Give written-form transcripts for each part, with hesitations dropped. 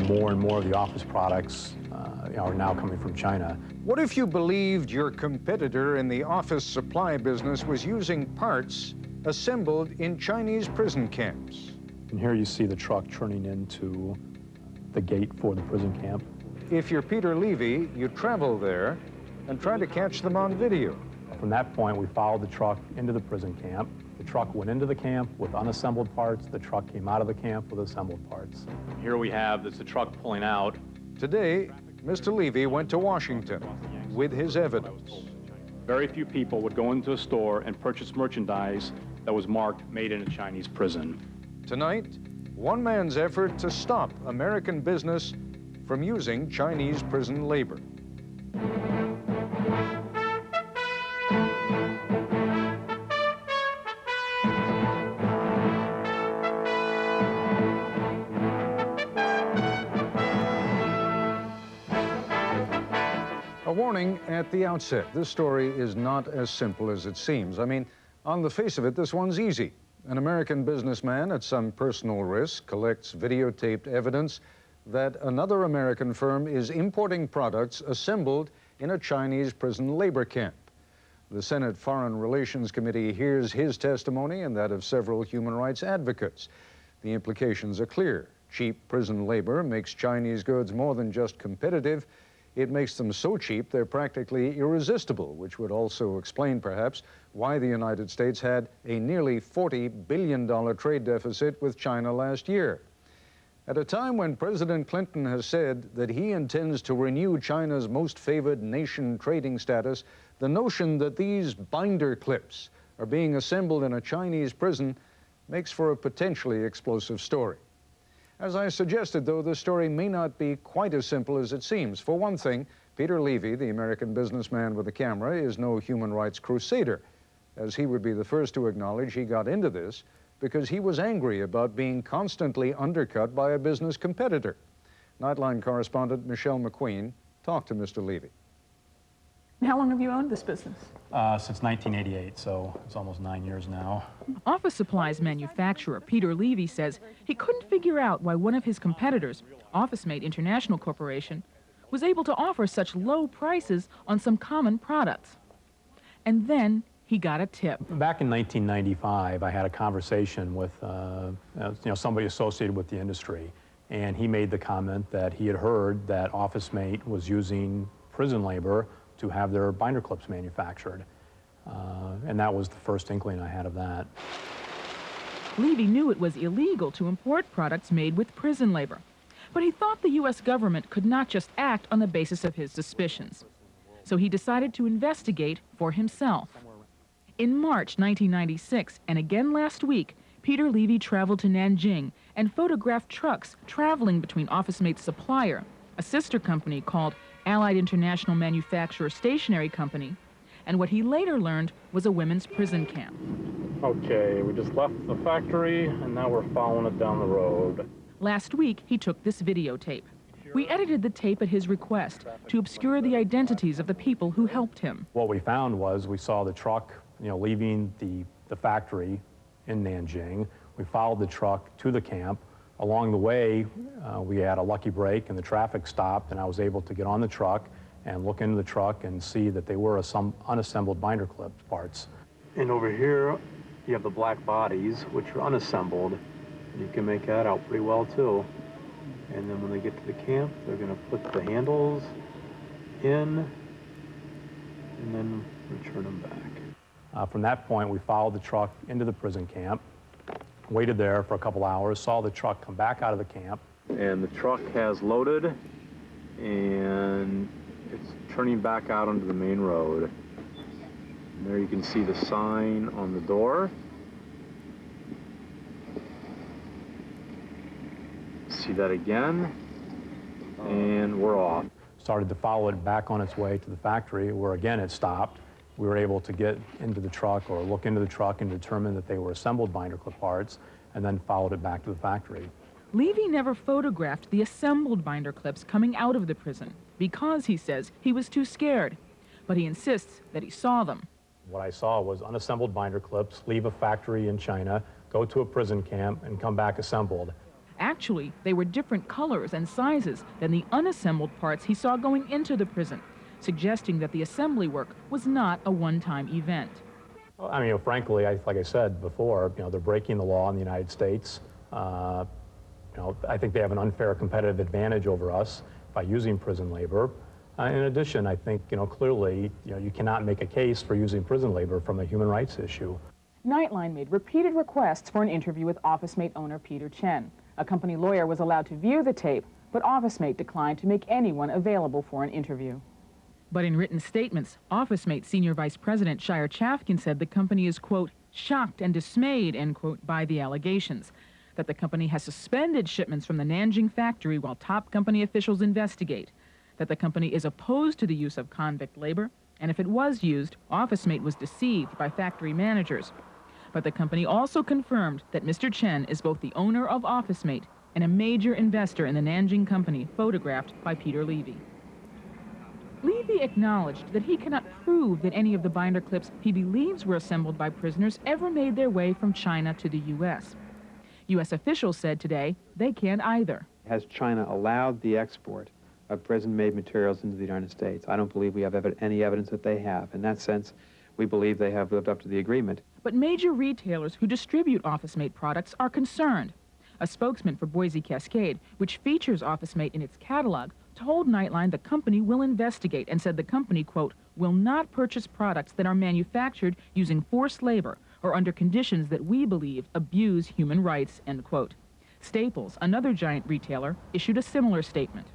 more and more of the office products are now coming from China. What if you believed your competitor in the office supply business was using parts assembled in Chinese prison camps? And here you see the truck turning into the gate for the prison camp. If you're Peter Levy, you travel there and try to catch them on video. From that point, we followed the truck into the prison camp. The truck went into the camp with unassembled parts. The truck came out of the camp with assembled parts. Here we have, it's the truck pulling out. Today, Mr. Levy went to Washington with his evidence. Very few people would go into a store and purchase merchandise that was marked made in a Chinese prison. Tonight, one man's effort to stop American business from using Chinese prison labor. A warning at the outset. This story is not as simple as it seems. I mean, on the face of it, this one's easy. An American businessman at some personal risk collects videotaped evidence that another American firm is importing products assembled in a Chinese prison labor camp. The Senate Foreign Relations Committee hears his testimony and that of several human rights advocates. The implications are clear. Cheap prison labor makes Chinese goods more than just competitive. It makes them so cheap they're practically irresistible, which would also explain, perhaps, why the United States had a nearly $40 billion trade deficit with China last year. At a time when President Clinton has said that he intends to renew China's most favored nation trading status, the notion that these binder clips are being assembled in a Chinese prison makes for a potentially explosive story. As I suggested, though, the story may not be quite as simple as it seems. For one thing, Peter Levy, the American businessman with the camera, is no human rights crusader, as he would be the first to acknowledge he got into this because he was angry about being constantly undercut by a business competitor. Nightline correspondent Michelle McQueen talked to Mr. Levy. How long have you owned this business? Since 1988, so it's almost 9 years now. Office supplies manufacturer Peter Levy says he couldn't figure out why one of his competitors, OfficeMate International Corporation, was able to offer such low prices on some common products. And then he got a tip. Back in 1995, I had a conversation with somebody associated with the industry, and he made the comment that he had heard that OfficeMate was using prison labor to have their binder clips manufactured. And that was the first inkling I had of that. Levy knew it was illegal to import products made with prison labor, but he thought the U.S. government could not just act on the basis of his suspicions. So he decided to investigate for himself. In March 1996, and again last week, Peter Levy traveled to Nanjing and photographed trucks traveling between OfficeMate's supplier, a sister company called Allied International Manufacturer Stationery Company, and what he later learned was a women's prison camp. Okay, we just left the factory, and now we're following it down the road. Last week, he took this videotape. We edited the tape at his request to obscure the identities of the people who helped him. What we found was we saw the truck, leaving the factory in Nanjing. We followed the truck to the camp. Along the way, we had a lucky break and the traffic stopped, and I was able to get on the truck and look into the truck and see that they were some unassembled binder clip parts. And over here, you have the black bodies, which are unassembled. And you can make that out pretty well, too. And then when they get to the camp, they're going to put the handles in and then return them back. From that point, we followed the truck into the prison camp, waited there for a couple hours, saw the truck come back out of the camp. And the truck has loaded, and it's turning back out onto the main road. And there you can see the sign on the door. See that again, and we're off. Started to follow it back on its way to the factory, where again it stopped. We were able to get into the truck or look into the truck and determine that they were assembled binder clip parts, and then followed it back to the factory. Levy never photographed the assembled binder clips coming out of the prison because, he says, he was too scared. But he insists that he saw them. What I saw was unassembled binder clips leave a factory in China, go to a prison camp, and come back assembled. Actually, they were different colors and sizes than the unassembled parts he saw going into the prison, suggesting that the assembly work was not a one-time event. Well, I mean, frankly, like I said before, they're breaking the law in the United States. I think they have an unfair competitive advantage over us by using prison labor. In addition, I think, clearly, you cannot make a case for using prison labor from a human rights issue. Nightline made repeated requests for an interview with OfficeMate owner Peter Chen. A company lawyer was allowed to view the tape, but OfficeMate declined to make anyone available for an interview. But in written statements, OfficeMate Senior Vice President Shire Chafkin said the company is, quote, shocked and dismayed, end quote, by the allegations, that the company has suspended shipments from the Nanjing factory while top company officials investigate, that the company is opposed to the use of convict labor, and if it was used, OfficeMate was deceived by factory managers. But the company also confirmed that Mr. Chen is both the owner of OfficeMate and a major investor in the Nanjing company photographed by Peter Levy. Levy acknowledged that he cannot prove that any of the binder clips he believes were assembled by prisoners ever made their way from China to the U.S. U.S. officials said today they can't either. Has China allowed the export of prison-made materials into the United States? I don't believe we have any evidence that they have. In that sense, we believe they have lived up to the agreement. But major retailers who distribute OfficeMate products are concerned. A spokesman for Boise Cascade, which features OfficeMate in its catalog, told Nightline the company will investigate and said the company, quote, will not purchase products that are manufactured using forced labor or under conditions that we believe abuse human rights, end quote. Staples, another giant retailer, issued a similar statement.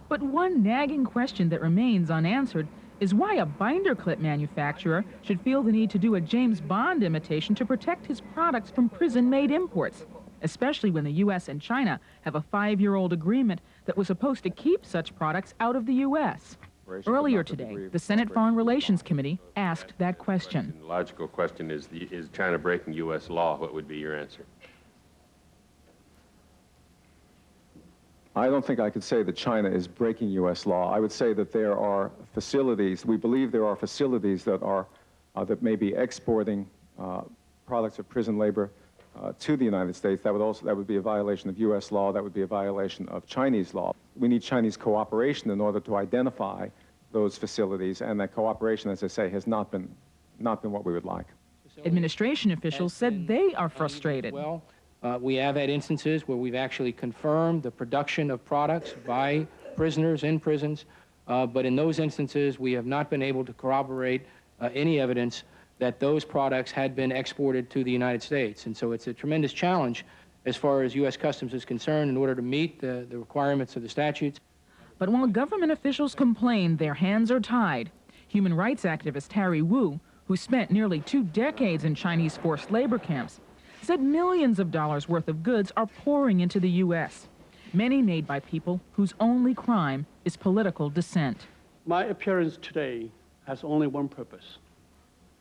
But one nagging question that remains unanswered is why a binder clip manufacturer should feel the need to do a James Bond imitation to protect his products from prison-made imports, especially when the U.S. and China have a 5-year-old agreement that was supposed to keep such products out of the U.S. Earlier today, the Senate Foreign Relations Committee asked that question. The logical question is China breaking U.S. law? What would be your answer? I don't think I could say that China is breaking U.S. law. I would say that there are facilities, we believe there are facilities that are, that may be exporting products of prison labor to the United States. That would be a violation of U.S. law. That would be a violation of Chinese law. We need Chinese cooperation in order to identify those facilities, and that cooperation, as I say, has not been what we would like. Administration officials said they are frustrated. Well, we have had instances where we've actually confirmed the production of products by prisoners in prisons, but in those instances, we have not been able to corroborate any evidence that those products had been exported to the United States. And so it's a tremendous challenge as far as U.S. Customs is concerned in order to meet the requirements of the statutes. But while government officials complain their hands are tied, human rights activist Harry Wu, who spent nearly 2 decades in Chinese forced labor camps, said millions of dollars worth of goods are pouring into the U.S., many made by people whose only crime is political dissent. My appearance today has only one purpose: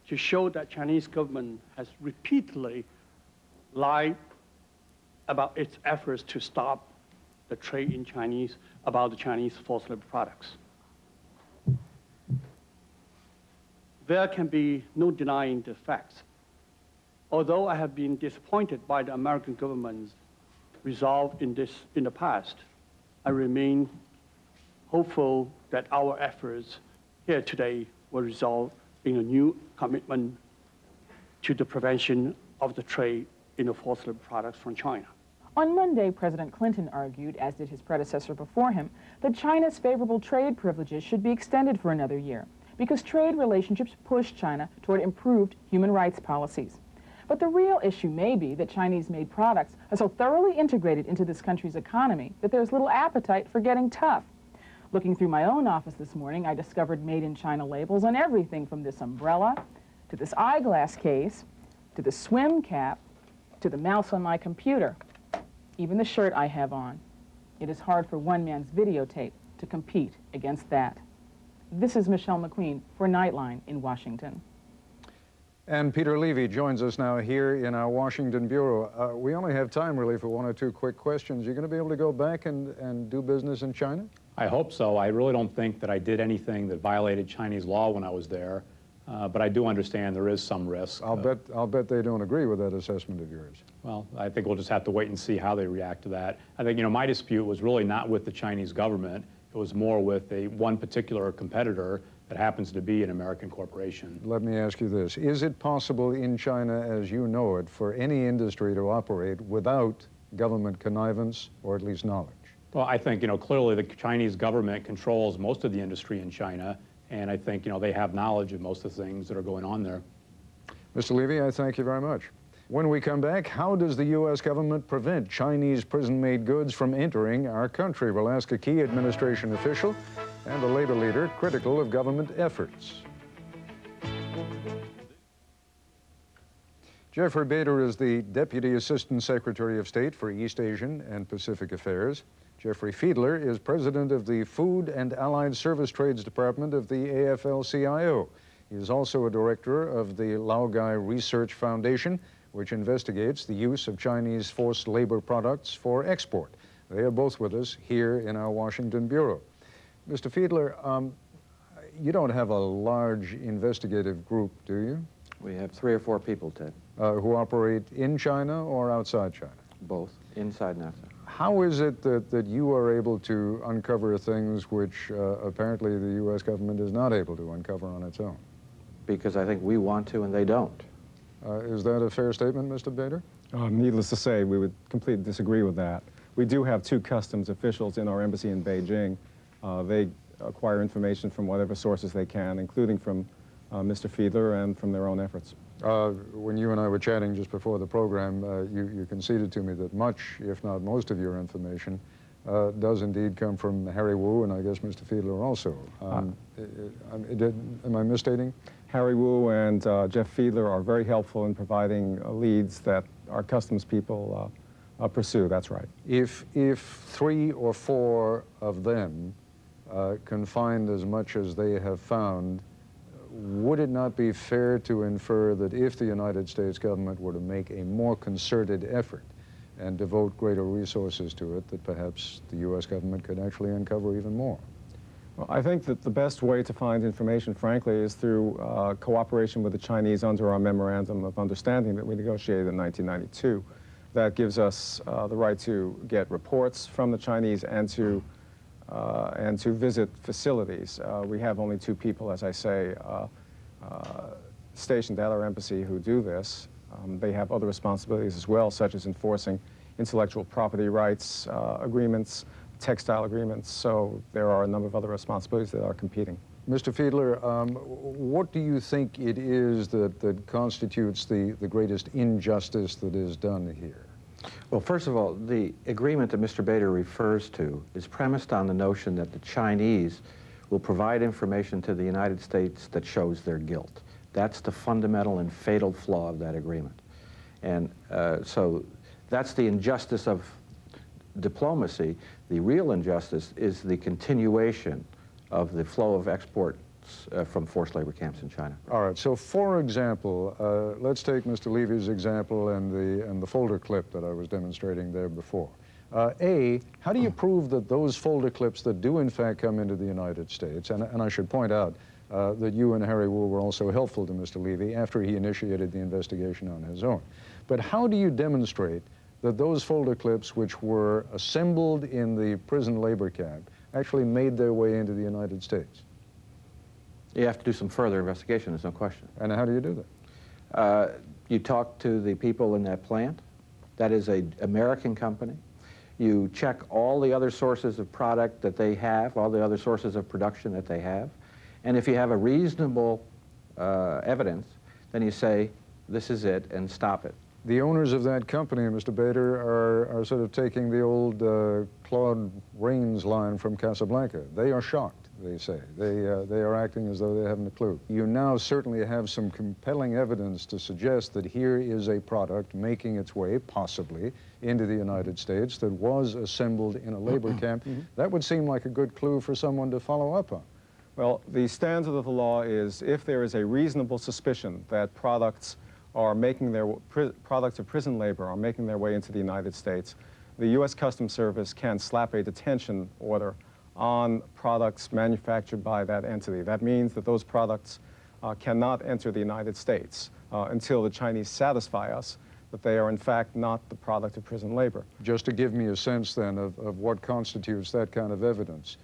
to show that Chinese government has repeatedly lied about its efforts to stop the trade in Chinese, about the Chinese forced labor products. There can be no denying the facts. Although I have been disappointed by the American government's resolve in the past, I remain hopeful that our efforts here today will result in a new commitment to the prevention of the trade in the forced labor products from China. On Monday, President Clinton argued, as did his predecessor before him, that China's favorable trade privileges should be extended for another year because trade relationships push China toward improved human rights policies. But the real issue may be that Chinese-made products are so thoroughly integrated into this country's economy that there's little appetite for getting tough. Looking through my own office this morning, I discovered Made in China labels on everything from this umbrella, to this eyeglass case, to the swim cap, to the mouse on my computer, even the shirt I have on. It is hard for one man's videotape to compete against that. This is Michelle McQueen for Nightline in Washington. And Peter Levy joins us now here in our Washington Bureau. We only have time, really, for 1 or 2 quick questions. You're going to be able to go back and do business in China? I hope so. I really don't think that I did anything that violated Chinese law when I was there. But I do understand there is some risk. I'll bet they don't agree with that assessment of yours. Well, I think we'll just have to wait and see how they react to that. I think, my dispute was really not with the Chinese government. It was more with one particular competitor that happens to be an American corporation. Let me ask you this. Is it possible in China, as you know it, for any industry to operate without government connivance or at least knowledge? Well, I think, clearly the Chinese government controls most of the industry in China, and I think, they have knowledge of most of the things that are going on there. Mr. Levy, I thank you very much. When we come back, how does the U.S. government prevent Chinese prison-made goods from entering our country? We'll ask a key administration official and a labor leader critical of government efforts. Jeffrey Bader is the Deputy Assistant Secretary of State for East Asian and Pacific Affairs. Jeffrey Fiedler is President of the Food and Allied Service Trades Department of the AFL-CIO. He is also a director of the Laogai Research Foundation, which investigates the use of Chinese forced labor products for export. They are both with us here in our Washington bureau. Mr. Fiedler, you don't have a large investigative group, do you? We have 3 or 4 people, Ted. Who operate in China or outside China? Both, inside and outside. How is it that you are able to uncover things which apparently the U.S. government is not able to uncover on its own? Because I think we want to and they don't. Is that a fair statement, Mr. Bader? Needless to say, we would completely disagree with that. We do have 2 customs officials in our embassy in Beijing. They acquire information from whatever sources they can, including from Mr. Fiedler and from their own efforts. When you and I were chatting just before the program, you conceded to me that much, if not most of your information does indeed come from Harry Wu and I guess Mr. Fiedler also. Am I misstating? Harry Wu and Jeff Fiedler are very helpful in providing leads that our customs people pursue. That's right. If 3 or 4 of them can find as much as they have found, would it not be fair to infer that if the United States government were to make a more concerted effort and devote greater resources to it, that perhaps the U.S. government could actually uncover even more? Well, I think that the best way to find information, frankly, is through cooperation with the Chinese under our Memorandum of Understanding that we negotiated in 1992. That gives us the right to get reports from the Chinese and to visit facilities. We have only 2 people, as I say, stationed at our embassy who do this. They have other responsibilities as well, such as enforcing intellectual property rights agreements, textile agreements, so there are a number of other responsibilities that are competing. Mr. Fiedler, what do you think it is that constitutes the greatest injustice that is done here? Well, first of all, the agreement that Mr. Bader refers to is premised on the notion that the Chinese will provide information to the United States that shows their guilt. That's the fundamental and fatal flaw of that agreement. And so that's the injustice of diplomacy. The real injustice is the continuation of the flow of exports from forced labor camps in China. All right, so for example, let's take Mr. Levy's example and the folder clip that I was demonstrating there before. A, how do you prove that those folder clips that do in fact come into the United States, and I should point out that you and Harry Wu were also helpful to Mr. Levy after he initiated the investigation on his own. But how do you demonstrate that those folder clips which were assembled in the prison labor camp actually made their way into the United States? You have to do some further investigation, there's no question. And how do you do that? You talk to the people in that plant. That is an American company. You check all the other sources of product that they have, all the other sources of production that they have. And if you have a reasonable evidence, then you say, this is it, and stop it. The owners of that company, Mr. Bader, are sort of taking the old Claude Rains line from Casablanca. They are shocked, they say. They are acting as though they haven't a clue. You now certainly have some compelling evidence to suggest that here is a product making its way, possibly, into the United States that was assembled in a labor camp. That would seem like a good clue for someone to follow up on. Well, the standard of the law is if there is a reasonable suspicion that products of prison labor are making their way into the United States, the U.S. Customs Service can slap a detention order on products manufactured by that entity. That means that those products cannot enter the United States until the Chinese satisfy us that they are in fact not the product of prison labor. Just to give me a sense then of what constitutes that kind of evidence,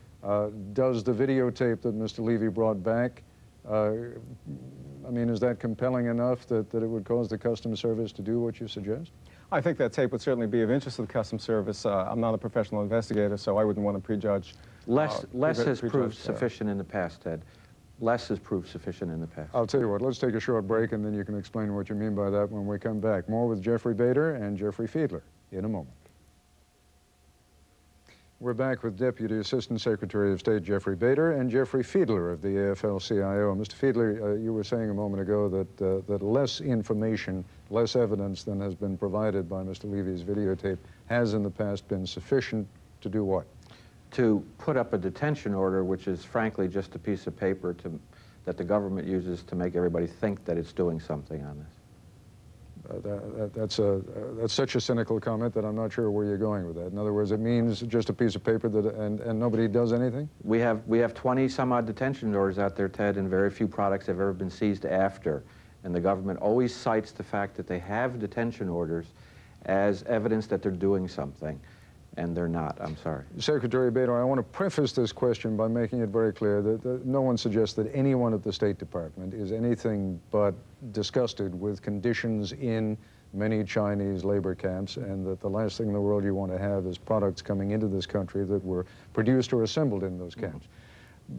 does the videotape that Mr. Levy brought back, I mean, is that compelling enough that it would cause the Customs Service to do what you suggest? I think that tape would certainly be of interest to the Customs Service. I'm not a professional investigator, so I wouldn't want to prejudge. Less has proved sufficient in the past, Ted. Less has proved sufficient in the past. I'll tell you what, let's take a short break and then you can explain what you mean by that when we come back. More with Jeffrey Bader and Jeffrey Fiedler in a moment. We're back with Deputy Assistant Secretary of State Jeffrey Bader and Jeffrey Fiedler of the AFL-CIO. Mr. Fiedler, you were saying a moment ago that less information, less evidence than has been provided by Mr. Levy's videotape has in the past been sufficient to do what? To put up a detention order, which is frankly just a piece of paper that the government uses to make everybody think that it's doing something on this. That's such a cynical comment that I'm not sure where you're going with that. In other words, it means just a piece of paper that and nobody does anything? We have 20 some odd detention orders out there, Ted, and very few products have ever been seized after. And the government always cites the fact that they have detention orders as evidence that they're doing something. And they're not, I'm sorry. Secretary Bader, I want to preface this question by making it very clear that no one suggests that anyone at the State Department is anything but disgusted with conditions in many Chinese labor camps, and that the last thing in the world you want to have is products coming into this country that were produced or assembled in those camps.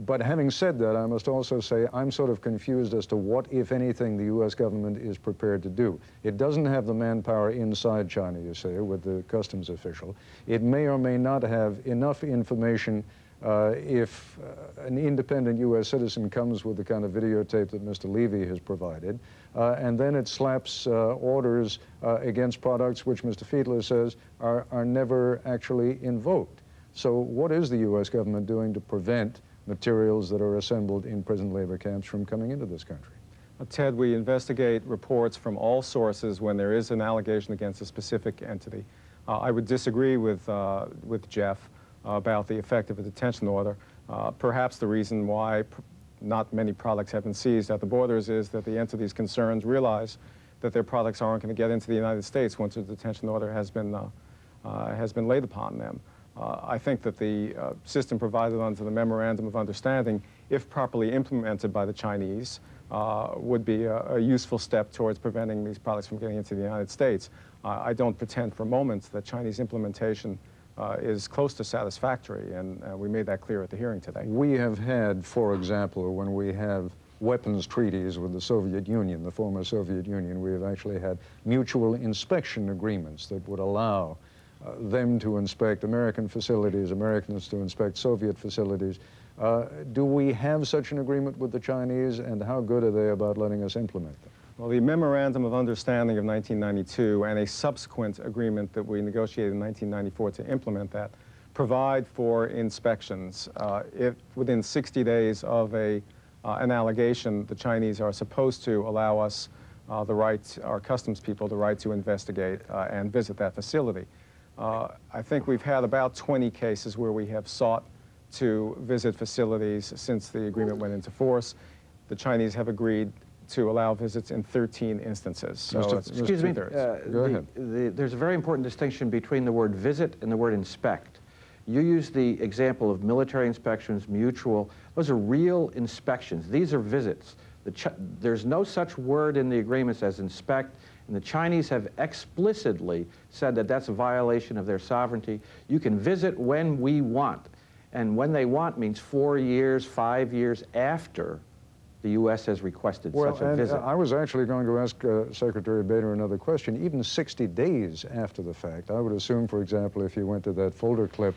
But having said that, I must also say I'm sort of confused as to what, if anything, the U.S. government is prepared to do. It doesn't have the manpower inside China, you say, with the customs official. It may or may not have enough information if an independent U.S. citizen comes with the kind of videotape that Mr. Levy has provided, and then it slaps orders against products which Mr. Fiedler says are never actually invoked. So what is the U.S. government doing to prevent materials that are assembled in prison labor camps from coming into this country? Ted, we investigate reports from all sources when there is an allegation against a specific entity. I would disagree with Jeff about the effect of a detention order. Perhaps the reason why not many products have been seized at the borders is that the entities concerned realize that their products aren't going to get into the United States once a detention order has been laid upon them. I think that the system provided under the Memorandum of Understanding, if properly implemented by the Chinese, would be a useful step towards preventing these products from getting into the United States. I don't pretend for a moment that Chinese implementation is close to satisfactory, and we made that clear at the hearing today. We have had, for example, when we have weapons treaties with the Soviet Union, the former Soviet Union, we have actually had mutual inspection agreements that would allow them to inspect American facilities, Americans to inspect Soviet facilities. Do we have such an agreement with the Chinese, and how good are they about letting us implement them? Well, the Memorandum of Understanding of 1992 and a subsequent agreement that we negotiated in 1994 to implement that provide for inspections. If within 60 days of an allegation, the Chinese are supposed to allow us the right, our customs people, the right to investigate and visit that facility. I think we've had about 20 cases where we have sought to visit facilities since the agreement went into force. The Chinese have agreed to allow visits in 13 instances. So excuse me, Go ahead. There's a very important distinction between the word visit and the word inspect. You use the example of military inspections, mutual. Those are real inspections. These are visits. There's no such word in the agreements as inspect, and the Chinese have explicitly said that that's a violation of their sovereignty. You can visit when we want, and when they want means 4 years, 5 years after the U.S. has requested such a visit. I was actually going to ask Secretary Bader another question. Even 60 days after the fact, I would assume, for example, if you went to that folder clip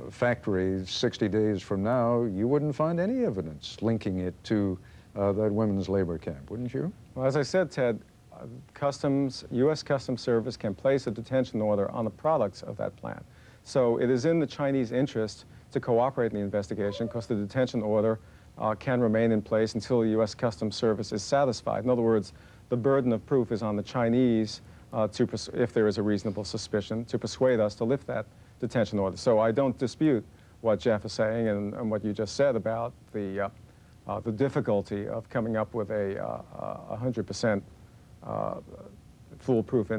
factory 60 days from now, you wouldn't find any evidence linking it to that women's labor camp, wouldn't you? Well, as I said, Ted, U.S. Customs Service can place a detention order on the products of that plant. So it is in the Chinese interest to cooperate in the investigation because the detention order can remain in place until the U.S. Customs Service is satisfied. In other words, the burden of proof is on the Chinese, if there is a reasonable suspicion, to persuade us to lift that detention order. So I don't dispute what Jeff is saying and what you just said about the the difficulty of coming up with a 100% foolproof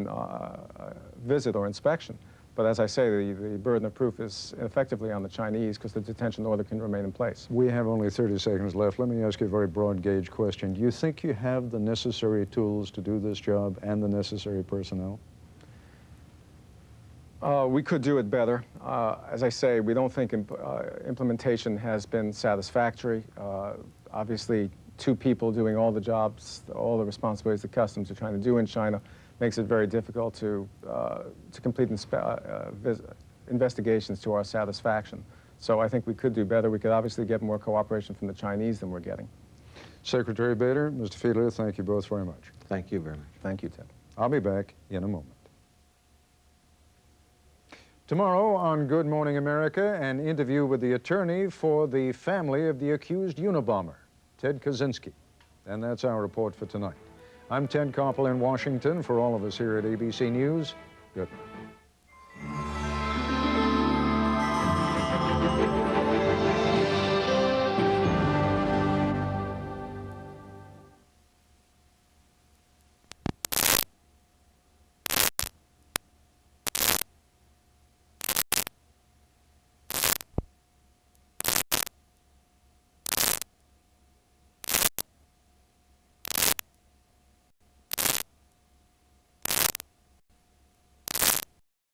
visit or inspection. But as I say, the burden of proof is effectively on the Chinese because the detention order can remain in place. We have only 30 seconds left. Let me ask you a very broad gauge question. Do you think you have the necessary tools to do this job and the necessary personnel? We could do it better. As I say, we don't think implementation has been satisfactory. Obviously, 2 people doing all the jobs, all the responsibilities the customs are trying to do in China makes it very difficult to complete investigations to our satisfaction. So I think we could do better. We could obviously get more cooperation from the Chinese than we're getting. Secretary Bader, Mr. Fiedler, thank you both very much. Thank you very much. Thank you, Ted. I'll be back in a moment. Tomorrow on Good Morning America, an interview with the attorney for the family of the accused Unabomber, Ted Kaczynski. And that's our report for tonight. I'm Ted Koppel in Washington. For all of us here at ABC News, good night.